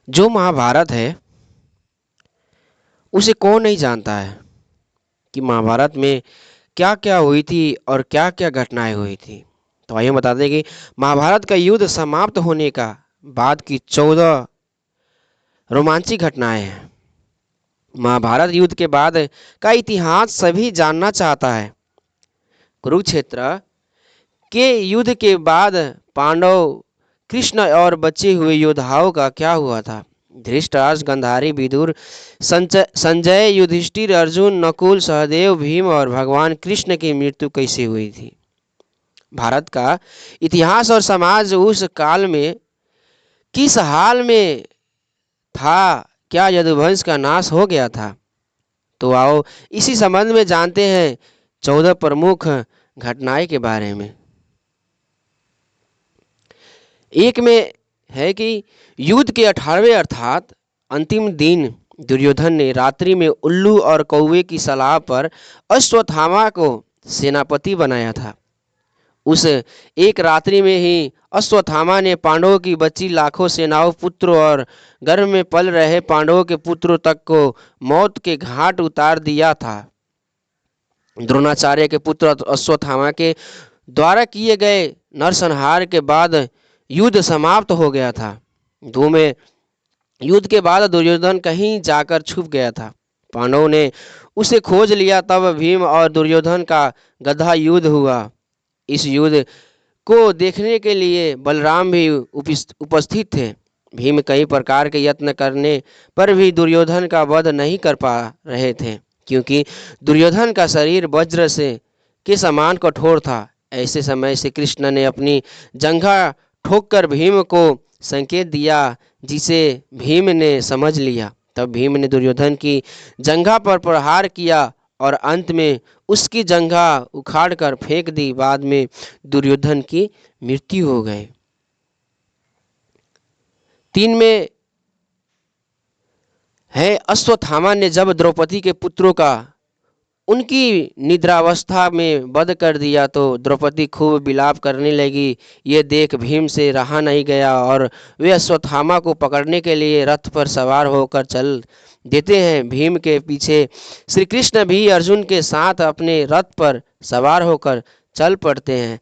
जो महाभारत है उसे कौन नहीं जानता है कि महाभारत में क्या क्या हुई थी और क्या क्या घटनाएं हुई थी। तो आइए बता दें कि महाभारत का युद्ध समाप्त होने का बाद की 14 रोमांचिक घटनाएं हैं। महाभारत युद्ध के बाद का इतिहास सभी जानना चाहता है। कुरुक्षेत्र के युद्ध के बाद पांडव, कृष्ण और बचे हुए योद्धाओं का क्या हुआ था? धृतराष्ट्र, गांधारी, विदुर, संजय, युधिष्ठिर, अर्जुन, नकुल, सहदेव, भीम और भगवान कृष्ण की मृत्यु कैसे हुई थी? भारत का इतिहास और समाज उस काल में किस हाल में था? क्या यदुवंश का नाश हो गया था? तो आओ इसी संबंध में जानते हैं 14 प्रमुख घटनाएं के बारे में। एक में है कि युद्ध के 18वें अर्थात अंतिम दिन दुर्योधन ने रात्रि में उल्लू और कौवे की सलाह पर अश्वत्थामा को सेनापति बनाया था। उस एक रात्रि में ही अश्वत्थामा ने पांडवों की बची लाखों सेनाओं, पुत्रों और गर्भ में पल रहे पांडवों के पुत्रों तक को मौत के घाट उतार दिया था। द्रोणाचार्य के पुत्र अश्वत्थामा के द्वारा किए गए नरसंहार के बाद युद्ध समाप्त हो गया था। दो में युद्ध के बाद दुर्योधन कहीं जाकर छुप गया था। पांडवों ने उसे खोज लिया, तब भीम और दुर्योधन का गधा युद्ध हुआ। इस युद्ध को देखने के लिए बलराम भी उपस्थित थे। भीम कई प्रकार के यत्न करने पर भी दुर्योधन का वध नहीं कर पा रहे थे, क्योंकि दुर्योधन का शरीर वज्र से के समान कठोर था। ऐसे समय से कृष्ण ने अपनी जंघा ठोककर भीम को संकेत दिया, जिसे भीम ने समझ लिया। तब भीम ने दुर्योधन की जंघा पर प्रहार किया और अंत में उसकी जंघा उखाड़कर फेंक दी। बाद में दुर्योधन की मृत्यु हो गई। 3 में है अश्वत्थामा ने जब द्रौपदी के पुत्रों का उनकी निद्रावस्था में वध कर दिया तो द्रौपदी खूब विलाप करने लगी। ये देख भीम से रहा नहीं गया और वे अश्वत्थामा को पकड़ने के लिए रथ पर सवार होकर चल देते हैं। भीम के पीछे श्री कृष्ण भी अर्जुन के साथ अपने रथ पर सवार होकर चल पड़ते हैं।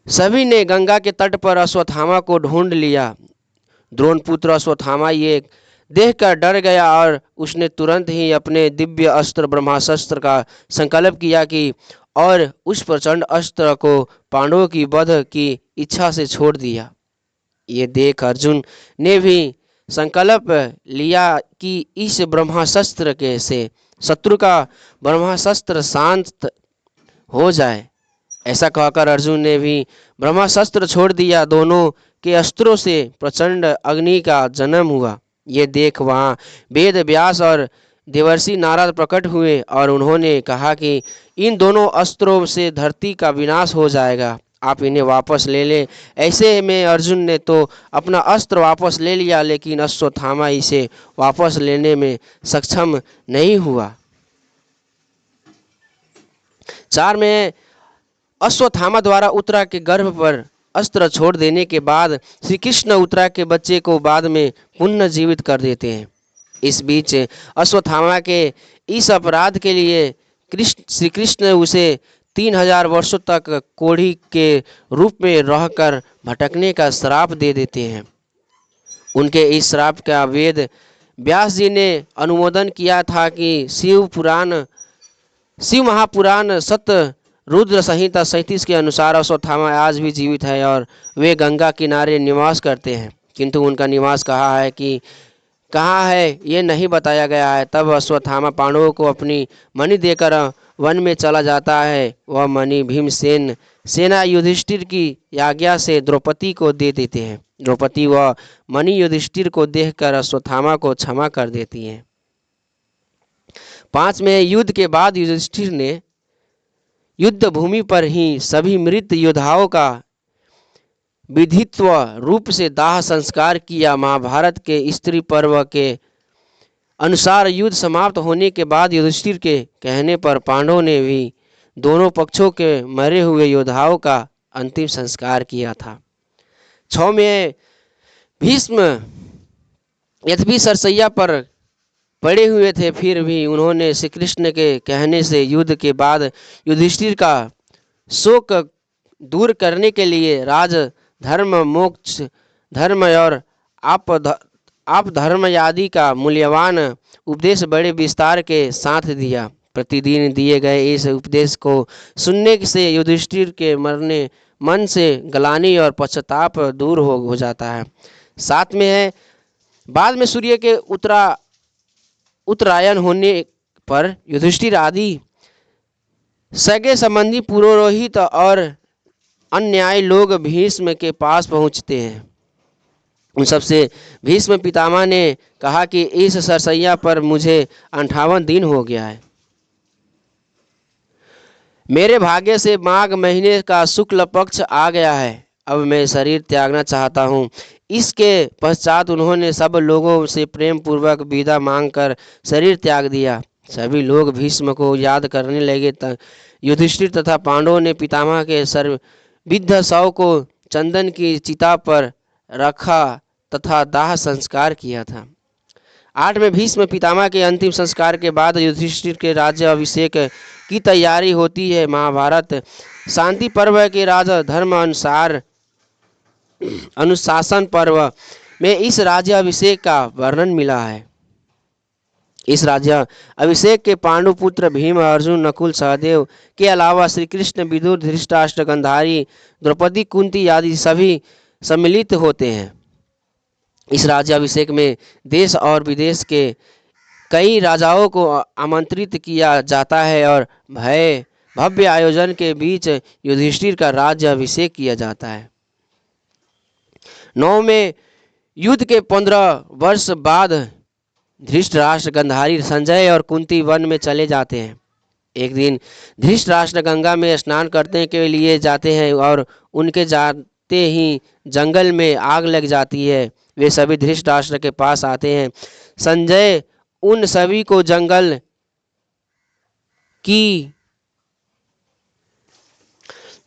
सभी ने गंगा के तट पर अश्वत्थामा को ढूंढ लिया। द्रोणपुत्र अश्वत्थामा ये देखकर डर गया और उसने तुरंत ही अपने दिव्य अस्त्र ब्रह्मास्त्र का संकल्प किया कि और उस प्रचंड अस्त्र को पांडवों की वध की इच्छा से छोड़ दिया। ये देख अर्जुन ने भी संकल्प लिया कि इस ब्रह्मास्त्र के से शत्रु का ब्रह्मास्त्र शांत हो जाए। ऐसा कहकर अर्जुन ने भी ब्रह्मास्त्र छोड़ दिया। दोनों के अस्त्रों से प्रचंड अग्नि का जन्म हुआ। ये देख वहाँ वेद व्यास और देवर्षि नारद प्रकट हुए और उन्होंने कहा कि इन दोनों अस्त्रों से धरती का विनाश हो जाएगा, आप इन्हें वापस ले लें। ऐसे में अर्जुन ने तो अपना अस्त्र वापस ले लिया, लेकिन अश्वत्थामा इसे वापस लेने में सक्षम नहीं हुआ। 4 में अश्वत्थामा द्वारा उत्तरा के गर्भ पर अस्त्र छोड़ देने के बाद श्री कृष्ण उत्तरा के बच्चे को बाद में पुनर्जीवित कर देते हैं। इस बीच अश्वत्थामा के इस अपराध के लिए श्री कृष्ण उसे 3000 वर्षों तक कोढ़ी के रूप में रहकर भटकने का श्राप दे देते हैं। उनके इस श्राप का वेद व्यास जी ने अनुमोदन किया था कि शिव महापुराण सत्य रुद्र संहिता 37 के अनुसार अश्वत्थामा आज भी जीवित है और वे गंगा किनारे निवास करते हैं, किंतु उनका निवास कहाँ है ये नहीं बताया गया है। तब अश्वत्थामा पांडवों को अपनी मणि देकर वन में चला जाता है। वह मणि भीमसेन सेना युधिष्ठिर की आज्ञा से द्रौपदी को दे देते हैं। द्रौपदी वह मणि युधिष्ठिर को देखकर अश्वत्थामा को क्षमा कर देती है। 5 में युद्ध के बाद युधिष्ठिर ने युद्ध भूमि पर ही सभी मृत योद्धाओं का विधित्व रूप से दाह संस्कार किया। महाभारत के स्त्री पर्व के अनुसार युद्ध समाप्त होने के बाद युधिष्ठिर के कहने पर पांडवों ने भी दोनों पक्षों के मरे हुए योद्धाओं का अंतिम संस्कार किया था। 6 में भीष्म यद्यपि सरसैया पर पड़े हुए थे, फिर भी उन्होंने श्री कृष्ण के कहने से युद्ध के बाद युधिष्ठिर का शोक दूर करने के लिए राज धर्म, मोक्ष धर्म और आप धर्म आदि का मूल्यवान उपदेश बड़े विस्तार के साथ दिया। प्रतिदिन दिए गए इस उपदेश को सुनने से युधिष्ठिर के मन से ग्लानि और पश्चाताप दूर हो जाता है। साथ में है, बाद में सूर्य के उत्तरायण होने पर युधिष्ठिर आदि सगे संबंधी पुरोहित और अन्यायी लोग भीष्म के पास पहुंचते हैं। उन सबसे भीष्म पितामह ने कहा कि इस सरसैया पर मुझे 58 दिन हो गया है। मेरे भाग्य से माघ महीने का शुक्ल पक्ष आ गया है। अब मैं शरीर त्यागना चाहता हूँ। इसके पश्चात उन्होंने सब लोगों से प्रेम पूर्वक विदा मांगकर शरीर त्याग दिया। सभी लोग भीष्म को याद करने लगे। युधिष्ठिर तथा पांडवों ने पितामह के सर्वविध शव को चंदन की चिता पर रखा तथा दाह संस्कार किया था। 8 में भीष्म पितामह के अंतिम संस्कार के बाद युधिष्ठिर के राज्य अभिषेक की तैयारी होती है। महाभारत शांति पर्व के राजा धर्म अनुशासन पर्व में इस राज्य अभिषेक का वर्णन मिला है। इस राज्य अभिषेक के पांडु पुत्र भीम, अर्जुन, नकुल, सहदेव के अलावा श्री कृष्ण, विदुर, धृतराष्ट्र, गांधारी, द्रौपदी, कुंती आदि सभी सम्मिलित होते हैं। इस राज्याभिषेक में देश और विदेश के कई राजाओं को आमंत्रित किया जाता है और भव्य आयोजन के बीच युधिष्ठिर का राज्याभिषेक किया जाता है। 9 में युद्ध के 15 वर्ष बाद धृतराष्ट्र, गांधारी, संजय और कुंती वन में चले जाते हैं। एक दिन धृतराष्ट्र गंगा में स्नान करने के लिए जाते हैं और उनके जाते ही जंगल में आग लग जाती है। वे सभी धृतराष्ट्र के पास आते हैं। संजय उन सभी को जंगल की,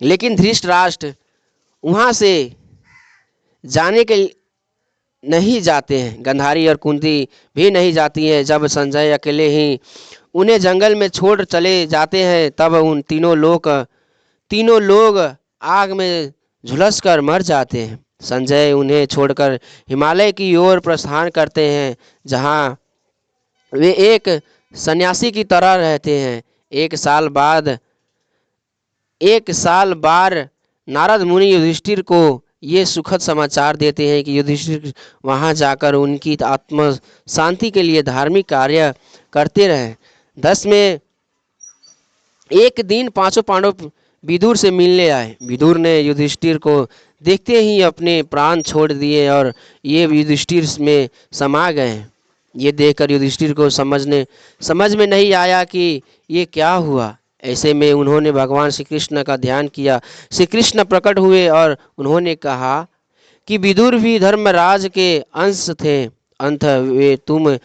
लेकिन धृतराष्ट्र वहां से जाने के नहीं जाते हैं। गांधारी और कुंती भी नहीं जाती हैं। जब संजय अकेले ही उन्हें जंगल में छोड़ चले जाते हैं, तब उन तीनों लोग आग में झुलसकर मर जाते हैं। संजय उन्हें छोड़कर हिमालय की ओर प्रस्थान करते हैं, जहां वे एक सन्यासी की तरह रहते हैं। एक साल बाद नारद मुनि युधिष्ठिर को ये सुखद समाचार देते हैं कि युधिष्ठिर वहां जाकर उनकी आत्म शांति के लिए धार्मिक कार्य करते रहे। 10 में एक दिन 5 पांडव विदुर से मिलने आए। विदुर ने युधिष्ठिर को देखते ही अपने प्राण छोड़ दिए और ये युधिष्ठिर में समा गए। ये देखकर युधिष्ठिर को समझ में नहीं आया कि ये क्या हुआ। ऐसे में उन्होंने भगवान श्री कृष्ण का ध्यान किया। श्री कृष्ण प्रकट हुए और उन्होंने कहा कि विदुर भी धर्मराज के अंश थे। अंत वे तुम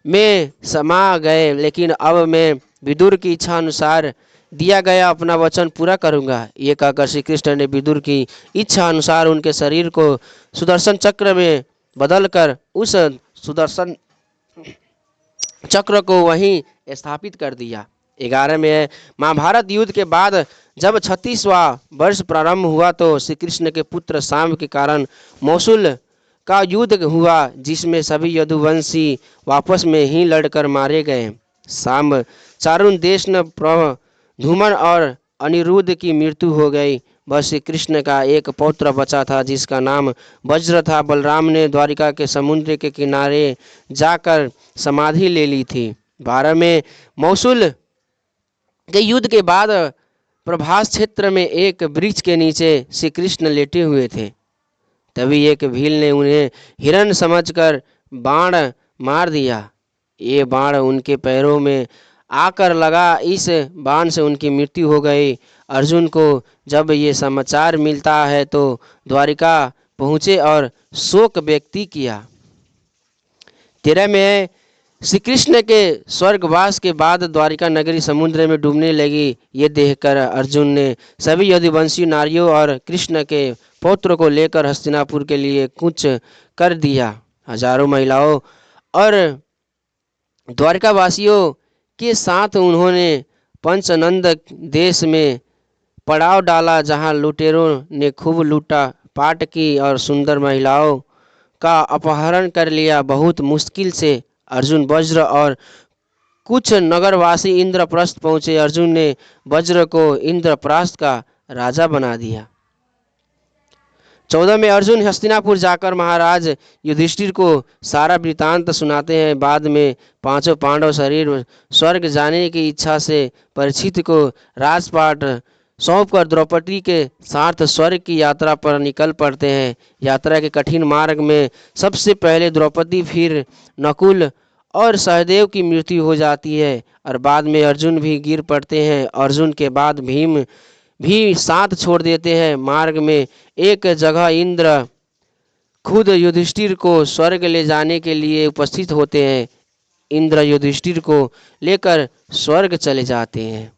में समा गए, लेकिन अब मैं विदुर की इच्छा अनुसार दिया गया अपना वचन पूरा करूंगा। ये कहकर श्री कृष्ण ने विदुर की इच्छा अनुसार उनके शरीर को सुदर्शन चक्र में बदलकर उस सुदर्शन चक्र को वहीं स्थापित कर दिया। 11 में महाभारत युद्ध के बाद जब 36वां वर्ष प्रारंभ हुआ तो श्री कृष्ण के पुत्र शाम के कारण मौसूल का युद्ध हुआ, जिसमें सभी यदुवंशी वापस में ही लड़कर मारे गए। शाम चारुन देश न धूमन और अनिरुद्ध की मृत्यु हो गई। बस श्री कृष्ण का एक पौत्र बचा था, जिसका नाम वज्र था। बलराम ने द्वारिका के समुद्र के किनारे जाकर समाधि ले ली थी। 12 में मौसूल के युद्ध के बाद प्रभास क्षेत्र में एक वृक्ष के नीचे श्री कृष्ण लेटे हुए थे। तभी एक भील ने उन्हें हिरण समझकर बाण मार दिया। ये बाण उनके पैरों में आकर लगा। इस बाण से उनकी मृत्यु हो गई। अर्जुन को जब ये समाचार मिलता है तो द्वारिका पहुँचे और शोक व्यक्त किया। 13 में श्री कृष्ण के स्वर्गवास के बाद द्वारिका नगरी समुद्र में डूबने लगी। ये देखकर अर्जुन ने सभी यदुवंशी नारियों और कृष्ण के पौत्र को लेकर हस्तिनापुर के लिए कूच कर दिया। हजारों महिलाओं और द्वारकावासियों के साथ उन्होंने पंचनंद देश में पड़ाव डाला, जहां लुटेरों ने खूब लूटा पाट की और सुंदर महिलाओं का अपहरण कर लिया। बहुत मुश्किल से अर्जुन वज्र और कुछ नगरवासी इंद्रप्रस्थ पहुंचे। अर्जुन ने वज्र को इंद्रप्रस्थ का राजा बना दिया। 14 में अर्जुन हस्तिनापुर जाकर महाराज युधिष्ठिर को सारा वृतांत सुनाते हैं। बाद में पांचों पांडव शरीर स्वर्ग जाने की इच्छा से परीक्षित को राजपाट सौंपकर द्रौपदी के साथ स्वर्ग की यात्रा पर निकल पड़ते हैं। यात्रा के कठिन मार्ग में सबसे पहले द्रौपदी, फिर नकुल और सहदेव की मृत्यु हो जाती है और बाद में अर्जुन भी गिर पड़ते हैं। अर्जुन के बाद भीम भी साथ छोड़ देते हैं। मार्ग में एक जगह इंद्र खुद युधिष्ठिर को स्वर्ग ले जाने के लिए उपस्थित होते हैं। इंद्र युधिष्ठिर को लेकर स्वर्ग चले जाते हैं।